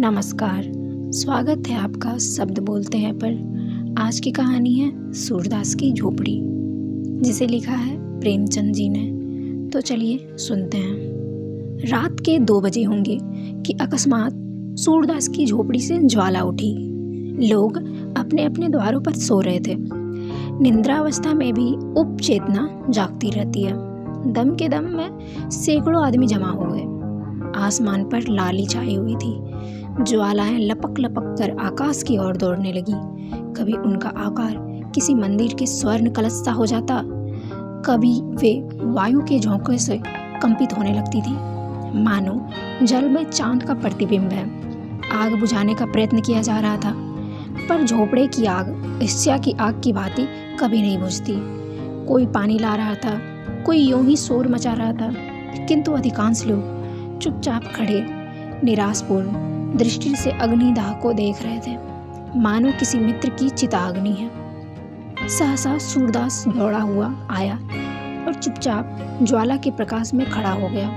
नमस्कार। स्वागत है आपका शब्द बोलते हैं पर। आज की कहानी है सूरदास की झोपड़ी, जिसे लिखा है प्रेमचंद जी ने। तो चलिए सुनते हैं। रात के 2 बजे होंगे कि अकस्मात सूरदास की झोपड़ी से ज्वाला उठी। लोग अपने अपने द्वारों पर सो रहे थे। निद्रावस्था में भी उपचेतना जागती रहती है। दम के दम में सैकड़ों आदमी जमा हो गए। आसमान पर लाली छाई हुई थी। ज्वालाएं लपक लपक कर आकाश की ओर दौड़ने लगी। कभी उनका आकार किसी मंदिर के स्वर्ण कलश सा हो जाता, कभी वे वायु के झोंके से कंपित होने लगती थी, मानो जल में चांद का प्रतिबिंब है। आग बुझाने का प्रयत्न किया जा रहा था, पर झोपड़े की आग ईर्ष्या की आग की भांति कभी नहीं बुझती। कोई पानी ला रहा था, कोई यूं ही शोर मचा रहा था, किंतु अधिकांश लोग चुपचाप खड़े निराशपूर्ण दृष्टि से अग्निदाह को देख रहे थे, मानो किसी मित्र की चिताग्नि है। सहसा सूरदास दौड़ा हुआ आया और चुपचाप ज्वाला के प्रकाश में खड़ा हो गया।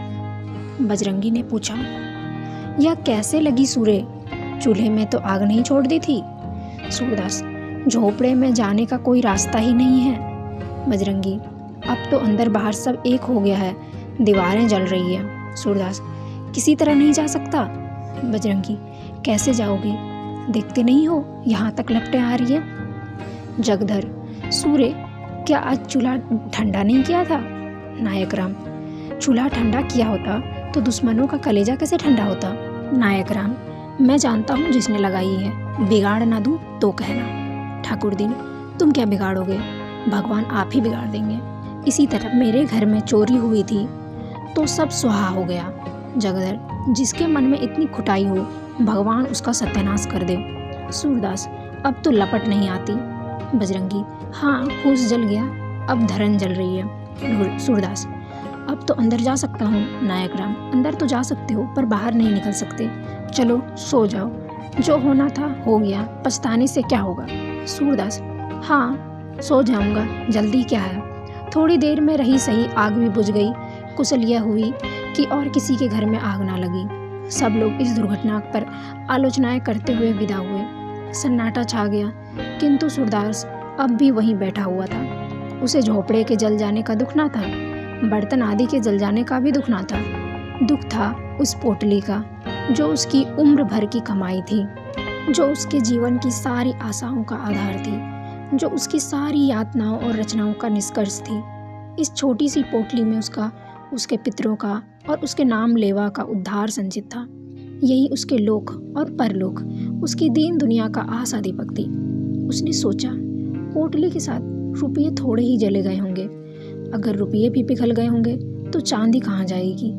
बजरंगी ने पूछा, यह कैसे लगी सूरे? चूल्हे में तो आग नहीं छोड़ दी थी। सूरदास, झोपड़े में जाने का कोई रास्ता ही नहीं है। बजरंगी, अब तो अंदर बाहर सब एक हो गया है, दीवारें जल रही है। सूरदास, किसी तरह नहीं जा सकता। बजरंगी, कैसे जाओगे? देखते नहीं हो यहाँ तक लपटें आ रही है। जगधर, सूर्य, क्या आज चूल्हा ठंडा नहीं किया था? नायक राम, चूल्हा ठंडा किया होता तो दुश्मनों का कलेजा कैसे ठंडा होता? नायक राम, मैं जानता हूँ जिसने लगाई है, बिगाड़ ना दूँ तो कहना। ठाकुर दीन, तुम क्या बिगाड़ोगे? भगवान आप ही बिगाड़ देंगे। इसी तरह मेरे घर में चोरी हुई थी तो सब सुहा हो गया। जगधर, जिसके मन में इतनी खुटाई हो, भगवान उसका सत्यानाश कर दे। सूरदास, अब तो लपट नहीं आती। बजरंगी, हाँ, फूस जल गया, अब धरन जल रही है। सूरदास, अब तो अंदर जा सकता हूँ। नायक राम, अंदर तो जा सकते हो पर बाहर नहीं निकल सकते। चलो सो जाओ, जो होना था हो गया, पछताने से क्या होगा? सूरदास, हाँ, सो जाऊँगा, जल्दी क्या है। थोड़ी देर में रही सही आग भी बुझ गई। कुशल यह हुई कि और किसी के घर में आग ना लगी। सब लोग इस दुर्घटना पर आलोचनाएं करते हुए विदा हुए। सन्नाटा छा गया, किंतु सूरदास अब भी वहीं बैठा हुआ था। उसे झोपड़े के जल जाने का दुख ना था, बर्तन आदि के जल जाने का भी दुख ना था। दुख था उस पोटली का, जो उसकी उम्र भर की कमाई थी, जो उसके जीवन की सारी आशाओं का आधार थी, जो उसकी सारी यातनाओं और रचनाओं का निष्कर्ष थी। इस छोटी सी पोटली में उसका, उसके पितरों का और उसके नाम लेवा का उद्धार संचित था। यही उसके लोक और परलोक, उसकी दीन दुनिया का आशा दीपक थी। उसने सोचा, पोटली के साथ रुपये थोड़े ही जले गए होंगे। अगर रुपये भी पिघल गए होंगे तो चांदी कहाँ जाएगी?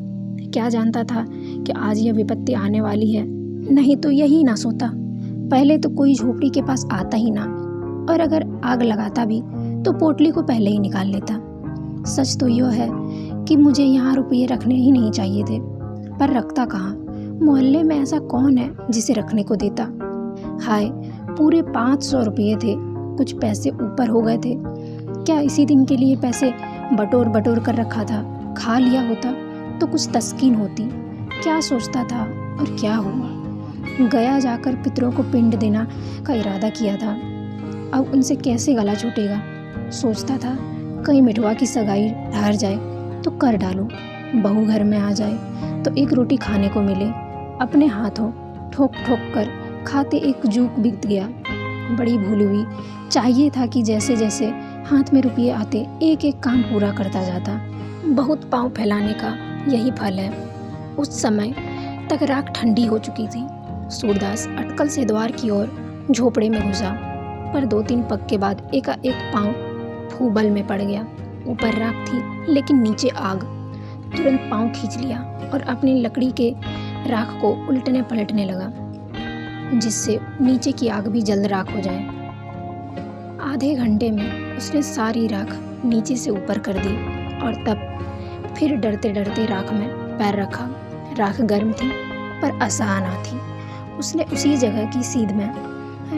क्या जानता था कि आज यह विपत्ति आने वाली है। नहीं तो यही ना सोता। पहले तो कोई झोपड़ी के पास आता ही ना, और अगर आग लगाता भी तो पोटली को पहले ही निकाल लेता। सच तो यह है कि मुझे यहाँ रुपये रखने ही नहीं चाहिए थे, पर रखता कहाँ? मोहल्ले में ऐसा कौन है जिसे रखने को देता? हाय, पूरे 500 रुपये थे, कुछ पैसे ऊपर हो गए थे। क्या इसी दिन के लिए पैसे बटोर बटोर कर रखा था? खा लिया होता तो कुछ तस्कीन होती। क्या सोचता था और क्या हुआ? गया जाकर पितरों को पिंड देना का इरादा किया था। अब उनसे कैसे गला छूटेगा? सोचता था कहीं मिठवा की सगाई ठहर जाए तो कर डालूं, बहू घर में आ जाए तो एक रोटी खाने को मिले। अपने हाथों ठोक ठोक कर खाते एक जुग बीत गया। बड़ी भूल हुई। चाहिए था कि जैसे जैसे हाथ में रुपये आते एक एक काम पूरा करता जाता। बहुत पाँव फैलाने का यही फल है। उस समय तक राख ठंडी हो चुकी थी। सूरदास अटकल से द्वार की ओर झोपड़े में घुसा, पर 2-3 पग के बाद एकाएक पाँव फूबल में पड़ गया। ऊपर राख थी लेकिन नीचे आग। तुरंत पाँव खींच लिया और अपनी लकड़ी के राख को उल्टने पलटने लगा, जिससे नीचे की आग भी जल्द राख हो जाए। आधे घंटे में उसने सारी राख नीचे से ऊपर कर दी और तब फिर डरते डरते राख में पैर रखा। राख गर्म थी पर असहना थी। उसने उसी जगह की सीध में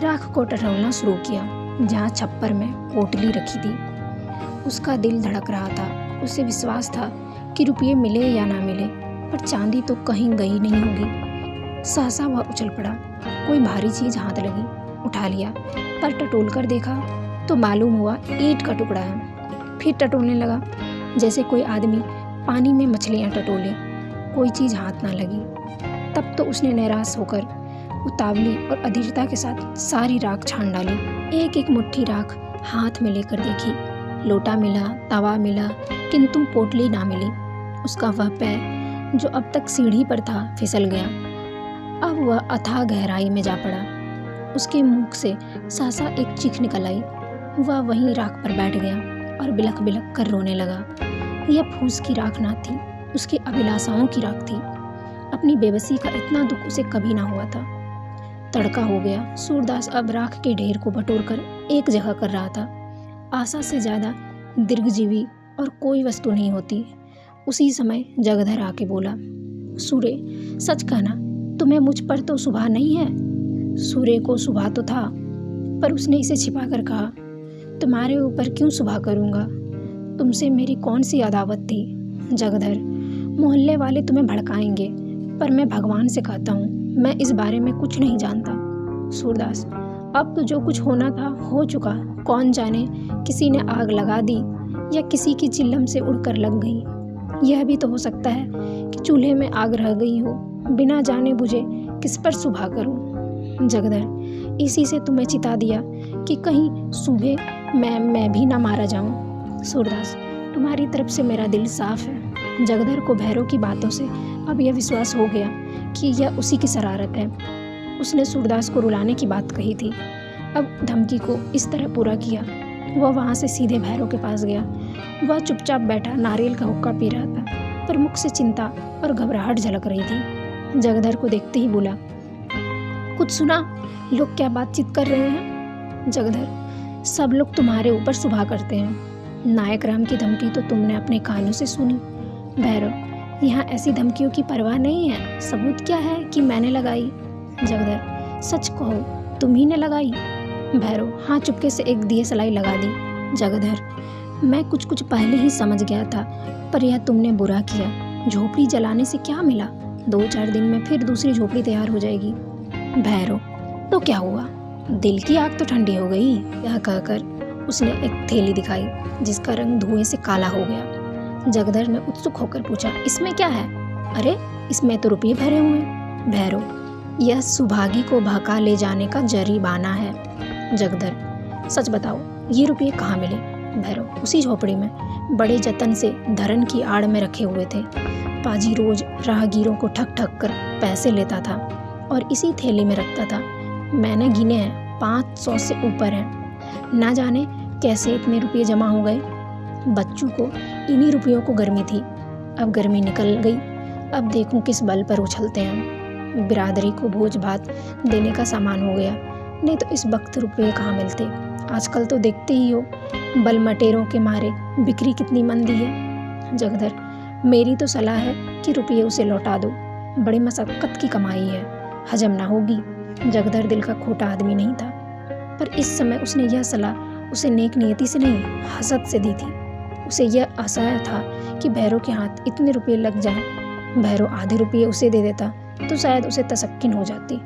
राख को टटोलना शुरू किया जहाँ छप्पर में पोटली रखी थी। उसका दिल धड़क रहा था। उसे विश्वास था कि रुपये मिले या ना मिले, पर चांदी तो कहीं गई नहीं होगी। सहसा वह उछल पड़ा। कोई भारी चीज हाथ लगी, उठा लिया, पर टटोल कर देखा तो मालूम हुआ ईंट का टुकड़ा है। फिर टटोलने लगा जैसे कोई आदमी पानी में मछलियाँ टटोले। कोई चीज़ हाथ ना लगी। तब तो उसने निराश होकर उतावली और अधीरता के साथ सारी राख छान डाली। एक एक मुट्ठी राख हाथ में लेकर देखी। लोटा मिला, तवा मिला, किंतु पोटली ना मिली। उसका वह पैर जो अब तक सीढ़ी पर था फिसल गया। अब वह अथाह गहराई में जा पड़ा। उसके मुख से सहसा एक चीख निकल आई। वह वहीं राख पर बैठ गया और बिलख बिलख कर रोने लगा। यह फूस की राख ना थी, उसकी अभिलाषाओं की राख थी। अपनी बेबसी का इतना दुख उसे कभी ना हुआ था। तड़का हो गया। सूरदास अब राख के ढेर को बटोरकर एक जगह कर रहा था। आशा से ज़्यादा दीर्घजीवी और कोई वस्तु नहीं होती। उसी समय जगधर आके बोला, सूर्य, सच कहना, तुम्हें मुझ पर तो शुभा नहीं है। सूर्य को शुभा तो था, पर उसने इसे छिपा कर कहा, तुम्हारे ऊपर क्यों शुभा करूँगा? तुमसे मेरी कौन सी अदावत थी? जगधर, मोहल्ले वाले तुम्हें भड़काएंगे, पर मैं भगवान से कहता हूँ, मैं इस बारे में कुछ नहीं जानता। सूरदास, अब तो जो कुछ होना था हो चुका। कौन जाने किसी ने आग लगा दी या किसी की चिल्लम से उड़कर लग गई। यह भी तो हो सकता है कि चूल्हे में आग रह गई हो। बिना जाने बुझे किस पर शुभा करूं? जगधर, इसी से तुम्हें चिता दिया कि कहीं सुबह मैं भी ना मारा जाऊं। सूरदास, तुम्हारी तरफ से मेरा दिल साफ है। जगधर को भैरव की बातों से अब यह विश्वास हो गया कि यह उसी की शरारत है। उसने सूरदास को रुलाने की बात कही थी, अब धमकी को इस तरह पूरा किया। वह वहाँ से सीधे भैरव के पास गया। वह चुपचाप बैठा नारियल का हुक्का पी रहा था, पर मुख से चिंता और घबराहट झलक रही थी। जगधर को देखते ही बोला, कुछ सुना? लोग क्या बातचीत कर रहे हैं? जगधर, सब लोग तुम्हारे ऊपर शुभा करते हैं। नायक राम की धमकी तो तुमने अपने कानों से सुनी। भैरव, यहाँ ऐसी धमकियों की परवाह नहीं है। सबूत क्या है कि मैंने लगाई? जगधर, सच कहो, तुम ही ने लगाई? भैरव, हाँ, चुपके से एक दिए सलाई लगा दी। जगधर, मैं कुछ पहले ही समझ गया था, पर यह तुमने बुरा किया। झोपड़ी जलाने से क्या मिला? 2-4 दिन में फिर दूसरी झोपड़ी तैयार हो जाएगी। भैरव, तो क्या हुआ? दिल की आग तो ठंडी हो गई। यह कहकर उसने एक थैली दिखाई जिसका रंग धुएं से काला हो गया। जगधर ने उत्सुक होकर पूछा, इसमें क्या है? अरे, इसमें तो रुपये भरे हुए हैं। भैरव, यह सुभागी को भगा ले जाने का जरीमाना है। जगधर, सच बताओ, ये रुपये कहाँ मिले? भैरव, उसी झोपड़ी में बड़े जतन से धरन की आड़ में रखे हुए थे। पाजी रोज राहगीरों को ठग ठग कर पैसे लेता था और इसी थैली में रखता था। मैंने गिने हैं, 500 से ऊपर हैं। ना जाने कैसे इतने रुपये जमा हो गए। बच्चों को इन्हीं रुपयों को गर्मी थी, अब गर्मी निकल गई। अब देखूं किस बल पर उछलते हैं। बिरादरी को भोज भात देने का सामान हो गया, नहीं तो इस वक्त रुपये कहाँ मिलते। आजकल तो देखते ही हो, बल मटेरों के मारे बिक्री कितनी मंदी है। जगधर, मेरी तो सलाह है कि रुपये उसे लौटा दो। बड़ी मशक्कत की कमाई है, हजम ना होगी। जगधर दिल का खोटा आदमी नहीं था, पर इस समय उसने यह सलाह उसे नेक नियति से नहीं, हसद से दी थी। उसे यह आशा था कि भैरव के हाथ इतने रुपये लग जाएं। भैरव आधे रुपये उसे दे देता तो शायद उसे तसक्किन हो जाती,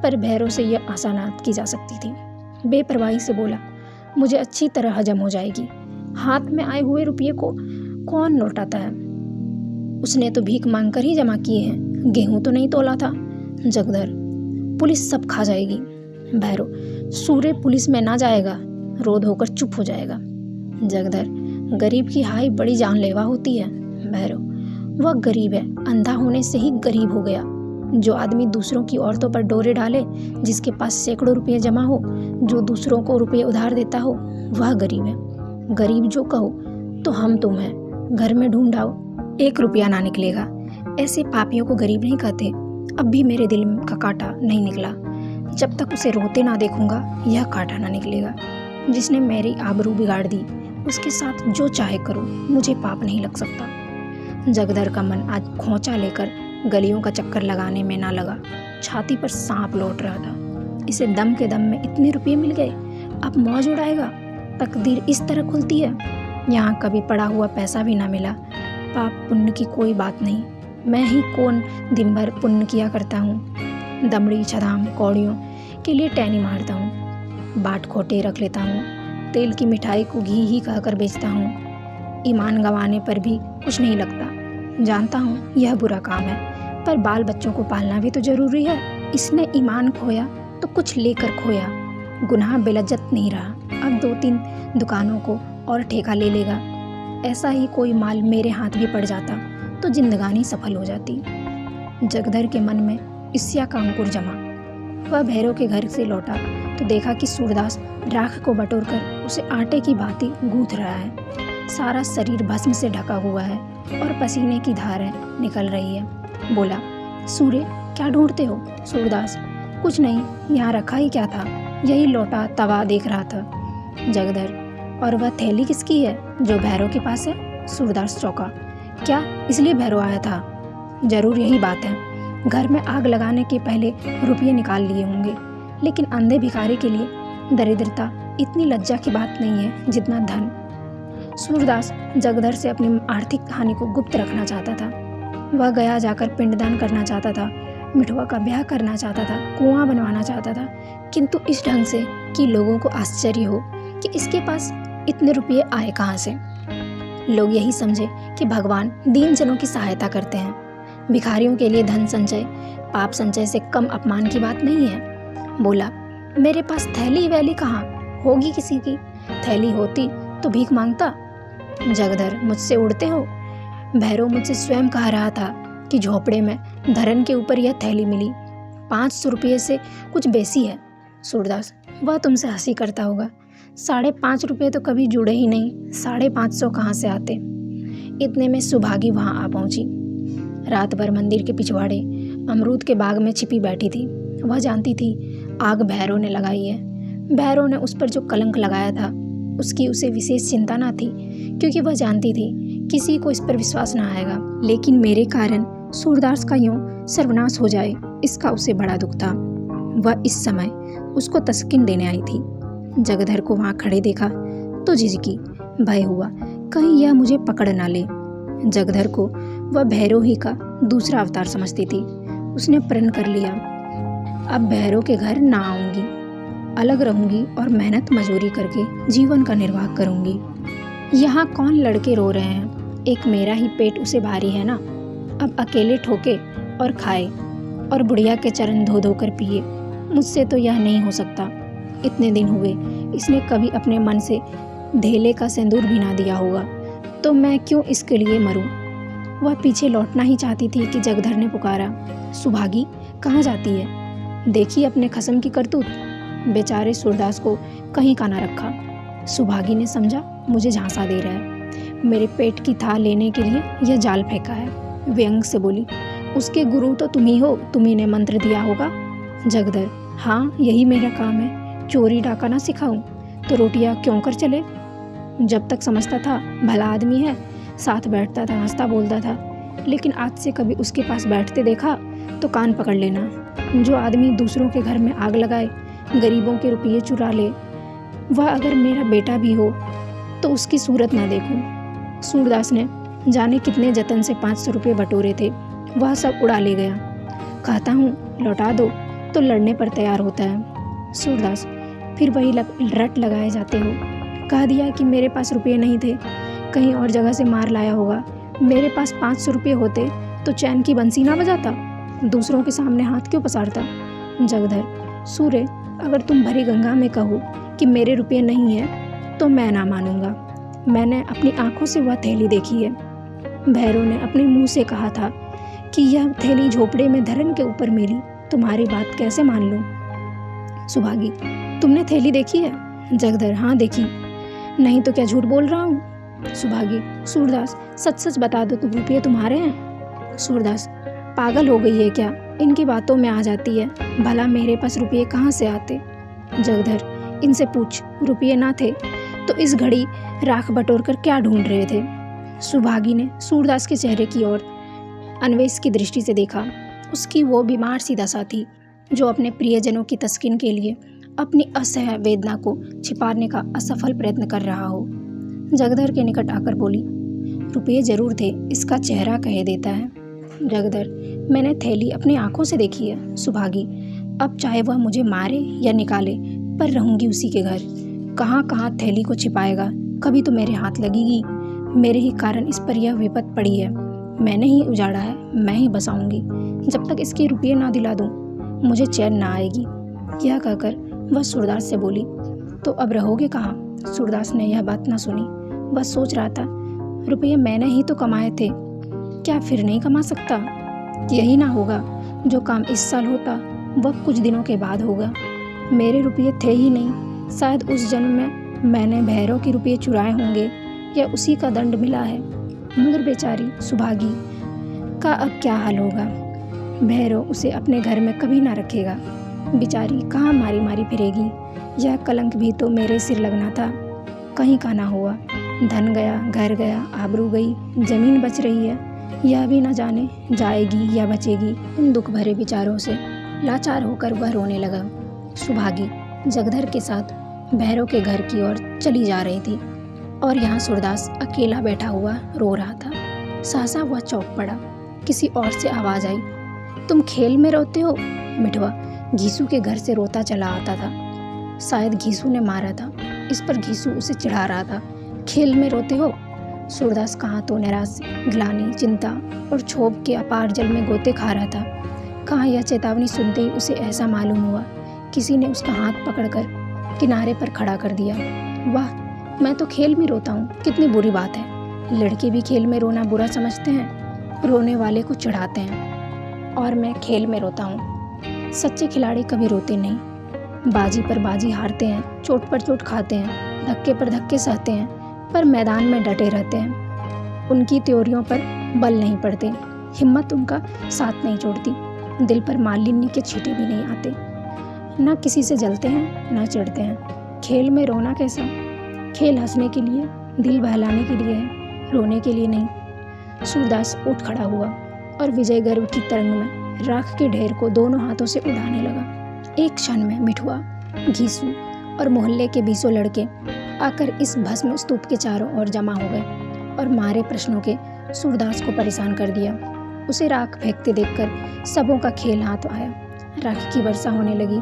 पर भैरव से यह आशा ना की जा सकती थी। बेपरवाही से बोला, मुझे अच्छी तरह हजम हो जाएगी। हाथ में आए हुए रुपये को कौन लौटाता है? उसने तो भीख मांगकर ही जमा किए हैं, गेहूं तो नहीं तोला था। जगधर, पुलिस सब खा जाएगी। भैरव, सूर्य पुलिस में ना जाएगा, रोध होकर चुप हो जाएगा। जगधर, गरीब की हाय बड़ी जानलेवा होती है। भैरव, वह गरीब है, अंधा होने से ही गरीब हो गया। जो आदमी दूसरों की औरतों पर डोरे डाले, जिसके पास सैकड़ों रुपये जमा हो, जो दूसरों को रुपये उधार देता हो, वह गरीब है। गरीब जो कहो तो हम तुम हैं। घर में ढूंढाओ, 1 रुपया ना निकलेगा। ऐसे पापियों को गरीब नहीं कहते। अब भी मेरे दिल का कांटा नहीं निकला। जब तक उसे रोते ना देखूंगा, यह कांटा ना निकलेगा। जिसने मेरी आबरू बिगाड़ दी, उसके साथ जो चाहे करो, मुझे पाप नहीं लग सकता। जगधर का मन आज खोंचा लेकर गलियों का चक्कर लगाने में ना लगा। छाती पर सांप लौट रहा था। इसे दम के दम में इतने रुपये मिल गए, अब मौज उड़ाएगा। तकदीर इस तरह खुलती है। यहाँ कभी पड़ा हुआ पैसा भी ना मिला। पाप पुण्य की कोई बात नहीं, मैं ही कौन दिन भर पुण्य किया करता हूँ। दमड़ी, छदाम, कौड़ियों के लिए टैनी मारता हूँ। बाट खोटे रख लेता हूँ। तेल की मिठाई को घी ही कहकर बेचता हूँ। ईमान गंवाने पर भी कुछ नहीं लगता। जानता हूँ यह बुरा काम है, पर बाल बच्चों को पालना भी तो जरूरी है। इसने ईमान खोया तो कुछ लेकर खोया। गुनाह बेलज्जत नहीं रहा। अब 2-3 दुकानों को और ठेका ले लेगा। ऐसा ही कोई माल मेरे हाथ भी पड़ जाता तो जिंदगानी सफल हो जाती। जगधर के मन में ईर्ष्या का अंकुर जमा। वह भैरव के घर से लौटा तो देखा कि सूरदास राख को बटोरकर उसे आटे की भांति गूंथ रहा है। सारा शरीर भस्म से ढका हुआ है और पसीने की धारें निकल रही है। बोला, सूर्य क्या ढूंढते हो? सूरदास, कुछ नहीं, यहाँ रखा ही क्या था, यही लोटा तवा देख रहा था। जगधर, और वह थैली किसकी है जो भैरव के पास है? सूरदास चौंका। क्या इसलिए भैरव आया था? जरूर यही बात है। घर में आग लगाने के पहले रुपये निकाल लिए होंगे, लेकिन अंधे भिखारी के लिए दरिद्रता इतनी लज्जा की बात नहीं है जितना धन। सूरदास जगधर से अपनी आर्थिक हानि को गुप्त रखना चाहता था। वह गया जाकर पिंडदान करना चाहता था, मिठुआ का ब्याह करना चाहता था, कुआं बनवाना चाहता था, किंतु इस ढंग से कि लोगों को आश्चर्य हो कि इसके पास इतने रुपये आए कहाँ से। लोग यही समझे कि भगवान दीन जनों की सहायता करते हैं। भिखारियों के लिए धन संचय पाप संचय से कम अपमान की बात नहीं है। बोला, मेरे पास थैली वैली कहाँ होगी? किसी की थैली होती तो भीख मांगता। जगधर, मुझसे उड़ते हो? भैरव मुझसे स्वयं कह रहा था कि झोपड़े में धरन के ऊपर यह थैली मिली। 500 रुपये से कुछ बेसी है। सूरदास, वह तुमसे हंसी करता होगा। 5.5 रुपये तो कभी जुड़े ही नहीं, 550 कहाँ से आते? इतने में सुभागी वहाँ आ पहुँची। रात भर मंदिर के पिछवाड़े अमरूद के बाग में छिपी बैठी थी। वह जानती थी आग भैरव ने लगाई है। भैरव ने उस पर जो कलंक लगाया था उसकी उसे विशेष चिंता ना थी, क्योंकि वह जानती थी किसी को इस पर विश्वास ना आएगा। लेकिन मेरे कारण सूरदास का यूं सर्वनाश हो जाए, इसका उसे बड़ा दुख था। वह इस समय उसको तस्कीन देने आई थी। जगधर को वहाँ खड़े देखा तो झिझकी, भय हुआ कहीं यह मुझे पकड़ ना ले। जगधर को वह भैरव ही का दूसरा अवतार समझती थी। उसने प्रण कर लिया, अब भैरव के घर ना आऊंगी, अलग रहूंगी और मेहनत मजदूरी करके जीवन का निर्वाह करूंगी। यहाँ कौन लड़के रो रहे हैं, एक मेरा ही पेट उसे भारी है ना। अब अकेले ठोके और खाए और बुढ़िया के चरण धो धो कर पिए। मुझसे तो यह नहीं हो सकता। इतने दिन हुए इसने कभी अपने मन से धेले का सिंदूर भी ना दिया होगा, तो मैं क्यों इसके लिए मरूं। वह पीछे लौटना ही चाहती थी कि जगधर ने पुकारा, सुभागी कहाँ जाती है? देखी अपने खसम की करतूत। बेचारे सूरदास को कहीं का ना रखा। सुभागी ने समझा मुझे झांसा दे रहा है, मेरे पेट की थाह लेने के लिए यह जाल फेंका है। व्यंग से बोली, उसके गुरु तो तुम ही हो, तुम्ही ने मंत्र दिया होगा। जगधर, हाँ यही मेरा काम है। चोरी डाका ना सिखाऊं तो रोटियां क्यों कर चले। जब तक समझता था भला आदमी है, साथ बैठता था, हंसता बोलता था, लेकिन आज से कभी उसके पास बैठते देखा तो कान पकड़ लेना। जो आदमी दूसरों के घर में आग लगाए, गरीबों के रुपये चुरा ले, वह अगर मेरा बेटा भी हो तो उसकी सूरत ना देखूं। सूरदास ने जाने कितने जतन से 500 रुपये बटोरे थे, वह सब उड़ा ले गया। कहता हूँ लौटा दो तो लड़ने पर तैयार होता है। सूरदास, फिर वही रट लगाए जाते हो। कह दिया कि मेरे पास रुपये नहीं थे, कहीं और जगह से मार लाया होगा। मेरे पास 500 रुपये होते तो चैन की बंसी ना बजाता, दूसरों के सामने हाथ क्यों पसारता। जगधर, सूर्य अगर तुम भरी गंगा में कहो कि मेरे रुपये नहीं है तो मैं ना मानूंगा। मैंने अपनी आंखों से वह थैली देखी है। भैरव ने अपने मुंह से कहा था कि यह थैली झोपड़े में धरन के ऊपर मिली, तुम्हारी बात कैसे मान लूं। सुभागी, तुमने थैली देखी है? जगधर, हाँ देखी। नहीं तो क्या झूठ बोल रहा हूँ। सुभागी, सूरदास सच सच बता दो, रुपये तुम्हारे हैं। सूरदास, पागल हो गई है क्या, इनकी बातों में आ जाती है। भला मेरे पास रुपये कहाँ से आते। जगधर, इनसे पूछ, रुपये ना थे तो इस घड़ी राख बटोर कर क्या ढूंढ रहे थे। सुभागी ने सूरदास के चेहरे की ओर अन्वेष की दृष्टि से देखा। उसकी वो बीमार सी दशा थी जो अपने प्रियजनों की तस्कीन के लिए अपनी असह्य वेदना को छिपाने का असफल प्रयत्न कर रहा हो। जगधर के निकट आकर बोली, रुपये जरूर थे, इसका चेहरा कह देता है। जगधर, मैंने थैली अपनी आंखों से देखी है सुभागी। अब चाहे वह मुझे मारे या निकाले, पर रहूंगी उसी के घर। कहाँ कहाँ थैली को छिपाएगा, कभी तो मेरे हाथ लगेगी। मेरे ही कारण इस पर यह विपत पड़ी है। मैंने ही उजाड़ा है, मैं ही बसाऊंगी। जब तक इसके रुपये ना दिला दूं, मुझे चैन ना आएगी। यह कहकर वह सूरदास से बोली, तो अब रहोगे कहाँ? सूरदास ने यह बात ना सुनी। वह सोच रहा था, रुपये मैंने ही तो कमाए थे, क्या फिर नहीं कमा सकता? यही ना होगा, जो काम इस साल होता वह कुछ दिनों के बाद होगा। मेरे रुपये थे ही नहीं, शायद उस जन्म में मैंने भैरव के रुपये चुराए होंगे या उसी का दंड मिला है। मगर बेचारी सुभागी का अब क्या हाल होगा? भैरव उसे अपने घर में कभी ना रखेगा। बेचारी कहाँ मारी मारी फिरेगी। यह कलंक भी तो मेरे सिर लगना था, कहीं का ना हुआ। धन गया, घर गया, आबरू गई, जमीन बच रही है, यह भी न जाने जाएगी या बचेगी। इन दुख भरे विचारों से लाचार होकर वह रोने लगा। सुभागी जगधर के साथ भैरव के घर की ओर चली जा रही थी और यहाँ सूरदास अकेला बैठा हुआ रो रहा था। सहसा वह चौंक पड़ा। किसी और से आवाज़ आई, तुम खेल में रोते हो? मिठवा घीसू के घर से रोता चला आता था। शायद घीसू ने मारा था, इस पर घीसू उसे चिढ़ा रहा था। खेल में रोते हो? सूरदास कहाँ तो निराश, ग्लानि, चिंता और क्षोभ के अपार जल में गोते खा रहा था। कहाँ यह चेतावनी सुनते ही उसे ऐसा मालूम हुआ, किसी ने उसका हाथ पकड़कर किनारे पर खड़ा कर दिया। वाह, मैं तो खेल में रोता हूँ, कितनी बुरी बात है। लड़के भी खेल में रोना बुरा समझते हैं, रोने वाले को चिढ़ाते हैं, और मैं खेल में रोता हूँ। सच्चे खिलाड़ी कभी रोते नहीं। बाजी पर बाजी हारते हैं, चोट पर चोट खाते हैं, धक्के पर धक्के सहते हैं, पर मैदान में डटे रहते हैं। उनकी त्योरियों पर बल नहीं पड़ते, हिम्मत उनका साथ नहीं छोड़ती, दिल पर मालिन्य के छींटे भी नहीं आते। न किसी से जलते हैं, न चिढ़ते हैं। खेल में रोना कैसा? खेल हंसने के लिए, दिल बहलाने के लिए है, रोने के लिए नहीं। सूरदास उठ खड़ा हुआ और विजय गर्व की तरंग में राख के ढेर को दोनों हाथों से उड़ाने लगा। एक क्षण में मिठुआ, घीसू और मोहल्ले के 20 लड़के आकर इस भस्म स्तूप के चारों ओर जमा हो गए और मारे प्रश्नों के सूरदास को परेशान कर दिया। उसे राख फेंकते देखकर सबों का खेल हाथ आया। राख की वर्षा होने लगी।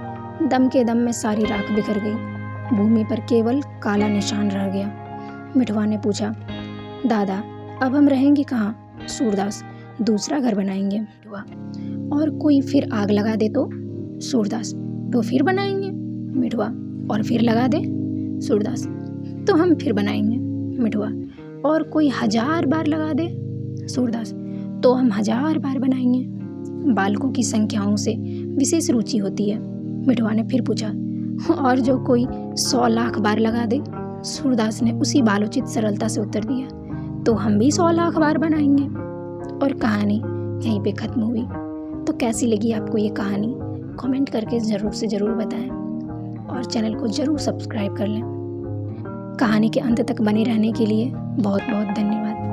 दम के दम में सारी राख बिखर गई। भूमि पर केवल काला निशान रह गया। मिठवा ने पूछा, दादा अब हम रहेंगे कहाँ? सूरदास, दूसरा घर बनाएंगे। मिठवा, और कोई फिर आग लगा दे तो? सूरदास, तो फिर बनाएंगे। मिठवा, और फिर लगा दे? सूरदास, तो हम फिर बनाएंगे। मिठवा, और कोई 1000 बार लगा दे? सूरदास, तो हम 1000 बार बनाएंगे। बालकों की संख्याओं से विशेष रुचि होती है। मिठवा ने फिर पूछा, और जो कोई 100 लाख बार लगा दे? सूरदास ने उसी बालोचित सरलता से उत्तर दिया, तो हम भी 100 लाख बार बनाएंगे। और कहानी यहीं पे खत्म हुई। तो कैसी लगी आपको ये कहानी? कमेंट करके ज़रूर से ज़रूर बताएं और चैनल को ज़रूर सब्सक्राइब कर लें। कहानी के अंत तक बने रहने के लिए बहुत बहुत धन्यवाद।